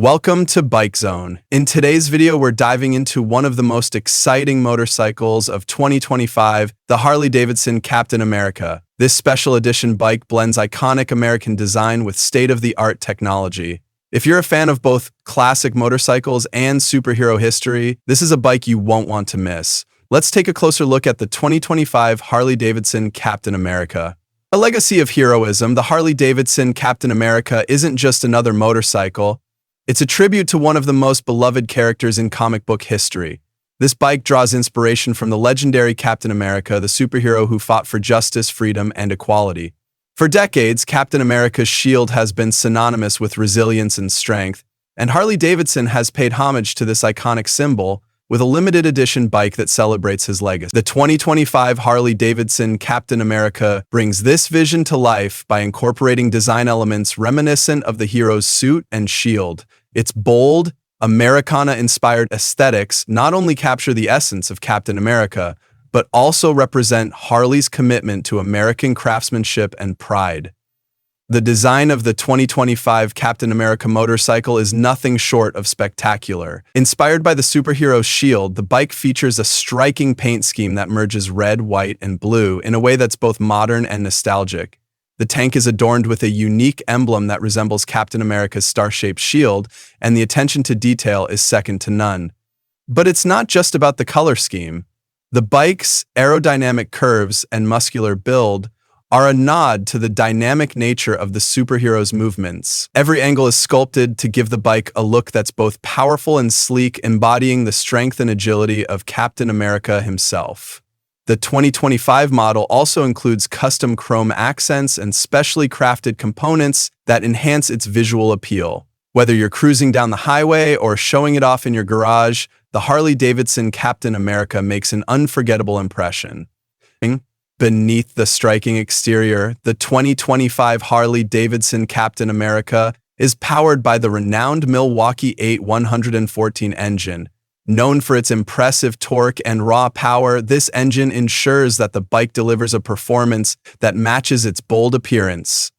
Welcome to Bike Zone. In today's video, we're diving into one of the most exciting motorcycles of 2025, the Harley Davidson Captain America. This special edition bike blends iconic American design with state-of-the-art technology. If you're a fan of both classic motorcycles and superhero history, this is a bike you won't want to miss. Let's take a closer look at the 2025 Harley Davidson Captain America. A legacy of heroism, the Harley Davidson Captain America isn't just another motorcycle. It's a tribute to one of the most beloved characters in comic book history. This bike draws inspiration from the legendary Captain America, the superhero who fought for justice, freedom, and equality. For decades, Captain America's shield has been synonymous with resilience and strength, and Harley Davidson has paid homage to this iconic symbol with a limited edition bike that celebrates his legacy. The 2025 Harley Davidson Captain America brings this vision to life by incorporating design elements reminiscent of the hero's suit and shield. Its bold, Americana-inspired aesthetics not only capture the essence of Captain America, but also represent Harley's commitment to American craftsmanship and pride. The design of the 2025 Captain America motorcycle is nothing short of spectacular. Inspired by the superhero's shield, the bike features a striking paint scheme that merges red, white, and blue in a way that's both modern and nostalgic. The tank is adorned with a unique emblem that resembles Captain America's star-shaped shield, and the attention to detail is second to none. But it's not just about the color scheme. The bike's aerodynamic curves and muscular build are a nod to the dynamic nature of the superhero's movements. Every angle is sculpted to give the bike a look that's both powerful and sleek, embodying the strength and agility of Captain America himself. The 2025 model also includes custom chrome accents and specially crafted components that enhance its visual appeal. Whether you're cruising down the highway or showing it off in your garage, the Harley Davidson Captain America makes an unforgettable impression. Beneath the striking exterior, the 2025 Harley Davidson Captain America is powered by the renowned Milwaukee 8 114 engine. Known for its impressive torque and raw power, this engine ensures that the bike delivers a performance that matches its bold appearance.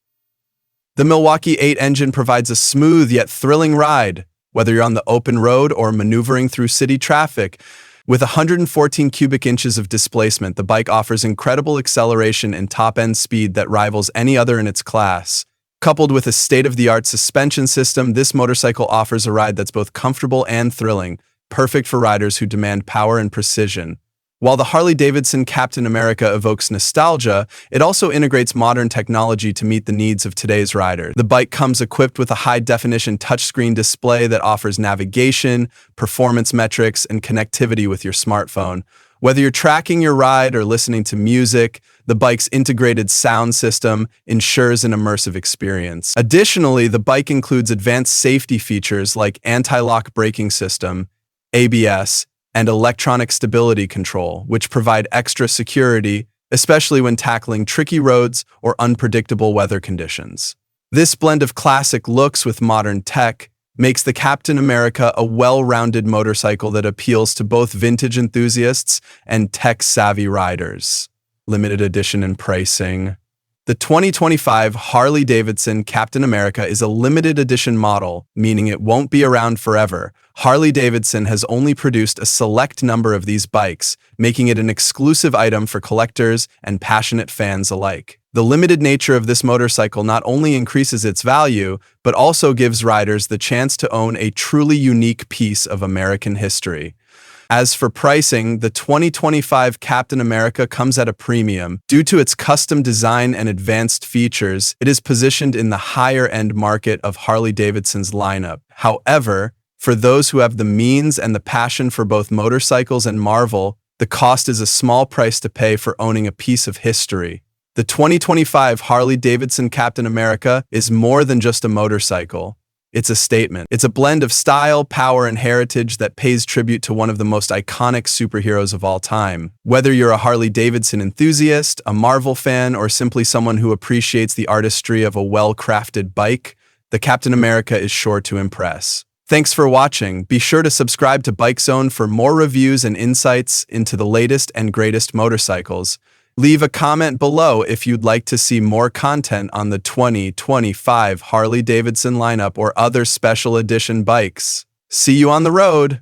The Milwaukee 8 engine provides a smooth yet thrilling ride, whether you're on the open road or maneuvering through city traffic. With 114 cubic inches of displacement, the bike offers incredible acceleration and top-end speed that rivals any other in its class. Coupled with a state-of-the-art suspension system, this motorcycle offers a ride that's both comfortable and thrilling, perfect for riders who demand power and precision. While the Harley Davidson Captain America evokes nostalgia, it also integrates modern technology to meet the needs of today's rider. The bike comes equipped with a high-definition touchscreen display that offers navigation, performance metrics, and connectivity with your smartphone. Whether you're tracking your ride or listening to music, the bike's integrated sound system ensures an immersive experience. Additionally, the bike includes advanced safety features like anti-lock braking system, ABS, and electronic stability control, which provide extra security, especially when tackling tricky roads or unpredictable weather conditions. This blend of classic looks with modern tech makes the Captain America a well-rounded motorcycle that appeals to both vintage enthusiasts and tech-savvy riders. Limited edition and pricing. The 2025 Harley Davidson Captain America is a limited edition model, meaning it won't be around forever. Harley Davidson has only produced a select number of these bikes, making it an exclusive item for collectors and passionate fans alike. The limited nature of this motorcycle not only increases its value, but also gives riders the chance to own a truly unique piece of American history. As for pricing, the 2025 Captain America comes at a premium. Due to its custom design and advanced features, it is positioned in the higher-end market of Harley Davidson's lineup. However, for those who have the means and the passion for both motorcycles and Marvel, the cost is a small price to pay for owning a piece of history. The 2025 Harley Davidson Captain America is more than just a motorcycle. It's a statement. It's a blend of style, power, and heritage that pays tribute to one of the most iconic superheroes of all time. Whether you're a Harley Davidson enthusiast, a Marvel fan, or simply someone who appreciates the artistry of a well-crafted bike, the Captain America is sure to impress. Thanks for watching. Be sure to subscribe to Bike Zone for more reviews and insights into the latest and greatest motorcycles. Leave a comment below if you'd like to see more content on the 2025 Harley Davidson lineup or other special edition bikes. See you on the road!